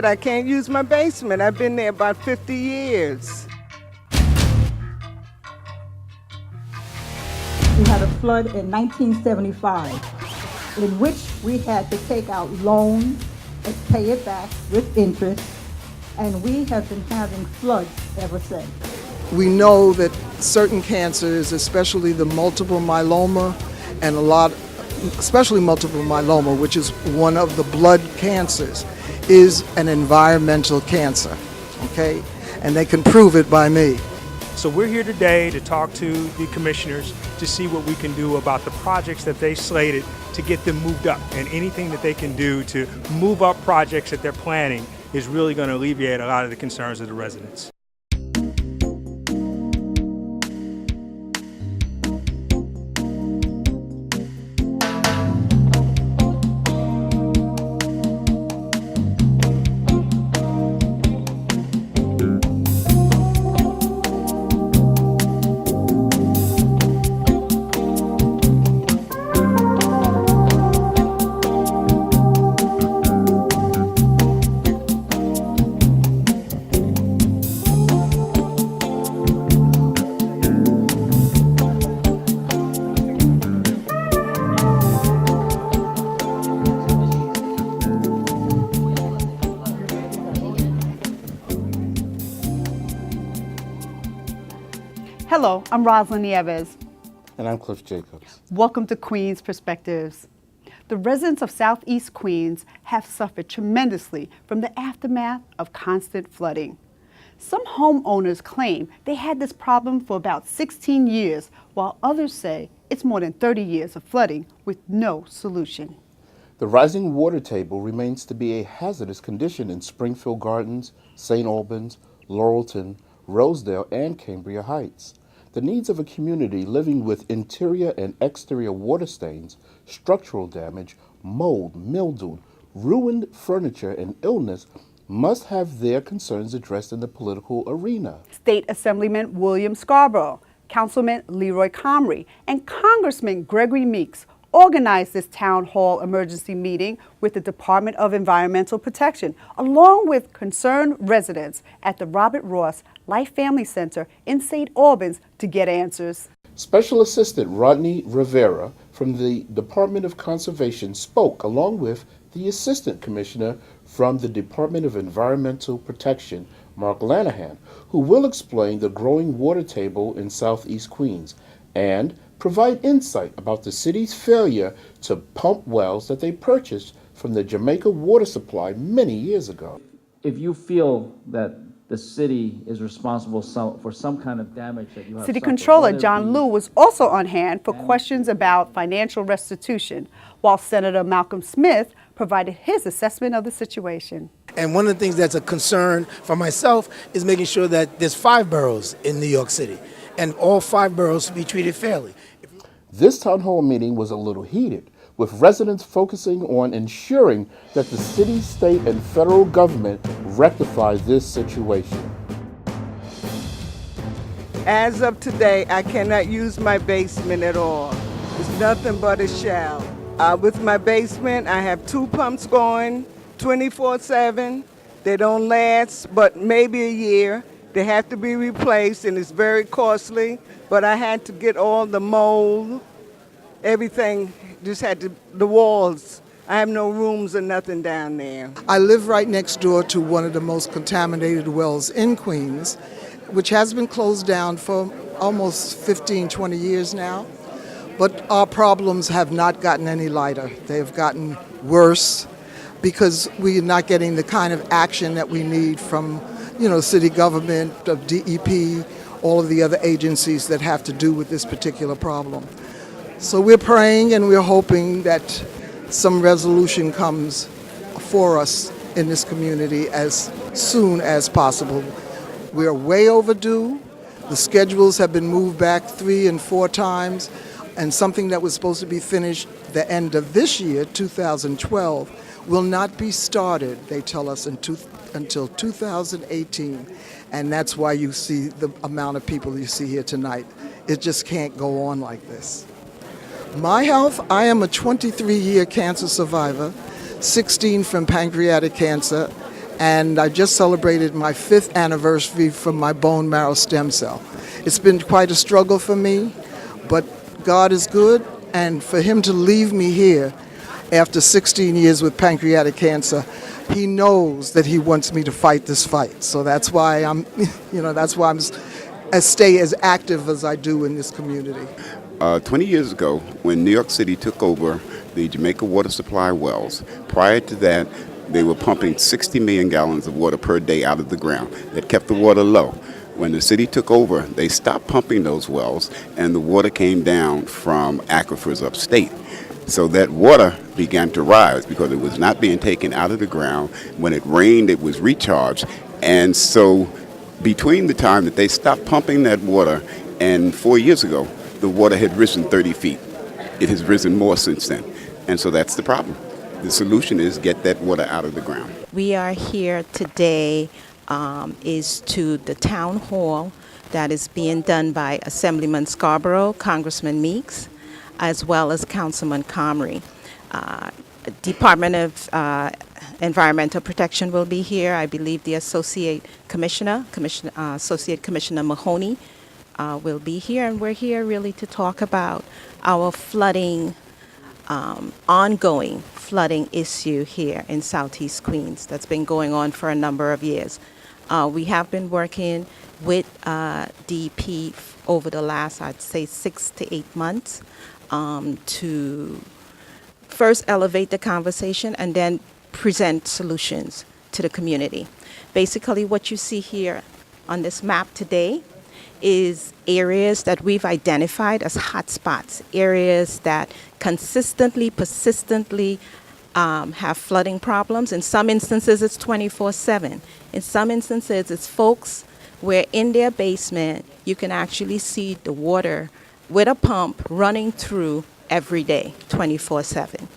I can't use my basement. I've been there about 50 years. We had a flood in 1975 in which we had to take out loans and pay it back with interest, and we have been having floods ever since. We know that certain cancers, especially the multiple myeloma and especially multiple myeloma, which is one of the blood cancers, is an environmental cancer, okay? And they can prove it by me. So we're here today to talk to the commissioners to see what we can do about the projects that they slated to get them moved up. And anything that they can do to move up projects that they're planning is really going to alleviate a lot of the concerns of the residents. Hello, I'm Rosalind Nieves. And I'm Cliff Jacobs. Welcome to Queens Perspectives. The residents of Southeast Queens have suffered tremendously from the aftermath of constant flooding. Some homeowners claim they had this problem for about 16 years, while others say it's more than 30 years of flooding with no solution. The rising water table remains to be a hazardous condition in Springfield Gardens, St. Albans, Laurelton, Rosedale, and Cambria Heights. The needs of a community living with interior and exterior water stains, structural damage, mold, mildew, ruined furniture, and illness must have their concerns addressed in the political arena. State Assemblyman William Scarborough, Councilman Leroy Comrie, and Congressman Gregory Meeks organized this town hall emergency meeting with the Department of Environmental Protection, along with concerned residents at the Robert Ross Life Family Center in St. Albans to get answers. Special Assistant Rodney Rivera from the Department of Conservation spoke along with the Assistant Commissioner from the Department of Environmental Protection, Mark Lanahan, who will explain the growing water table in Southeast Queens and provide insight about the city's failure to pump wells that they purchased from the Jamaica water supply many years ago. If you feel that the city is responsible for some kind of damage that you have City suffered, Controller John Liu was also on hand for questions about financial restitution, while Senator Malcolm Smith provided his assessment of the situation. And one of the things that's a concern for myself is making sure that there's 5 boroughs in New York City, and all 5 boroughs to be treated fairly. This town hall meeting was a little heated, with residents focusing on ensuring that the city, state, and federal government rectify this situation. As of today, I cannot use my basement at all. It's nothing but a shell. With my basement, I have 2 pumps going 24/7. They don't last but maybe a year. They have to be replaced, and it's very costly. But I had to get all the mold, everything, the walls. I have no rooms or nothing down there. I live right next door to one of the most contaminated wells in Queens, which has been closed down for almost 15, 20 years now. But our problems have not gotten any lighter. They've gotten worse because we are not getting the kind of action that we need from, city government, of DEP, all of the other agencies that have to do with this particular problem. So we're praying and we're hoping that some resolution comes for us in this community as soon as possible. We are way overdue. The schedules have been moved back 3 and 4 times, and something that was supposed to be finished the end of this year, 2012, will not be started, they tell us, until 2018. And that's why you see the amount of people you see here tonight. It just can't go on like this. My health, I am a 23-year cancer survivor, 16 from pancreatic cancer, and I just celebrated my 5th anniversary from my bone marrow stem cell. It's been quite a struggle for me, but God is good, and for him to leave me here after 16 years with pancreatic cancer, he knows that he wants me to fight this fight. So that's why I'm stay as active as I do in this community. 20 years ago, when New York City took over the Jamaica water supply wells, prior to that, they were pumping 60 million gallons of water per day out of the ground. That kept the water low. When the city took over, they stopped pumping those wells, and the water came down from aquifers upstate. So that water began to rise because it was not being taken out of the ground. When it rained, it was recharged. And so between the time that they stopped pumping that water and 4 years ago, the water had risen 30 feet. It has risen more since then. And so that's the problem. The solution is get that water out of the ground. We are here today is to the town hall that is being done by Assemblyman Scarborough, Congressman Meeks, as well as Councilman Comrie. Department of Environmental Protection will be here. I believe the Associate Commissioner Mahoney will be here, and we're here really to talk about our flooding, ongoing flooding issue here in Southeast Queens that's been going on for a number of years. We have been working with DEP over the last, I'd say, 6 to 8 months to first elevate the conversation and then present solutions to the community. Basically, what you see here on this map today is areas that we've identified as hotspots, areas that consistently, persistently have flooding problems. In some instances, it's 24/7. In some instances, it's folks where in their basement, you can actually see the water with a pump running through every day, 24/7.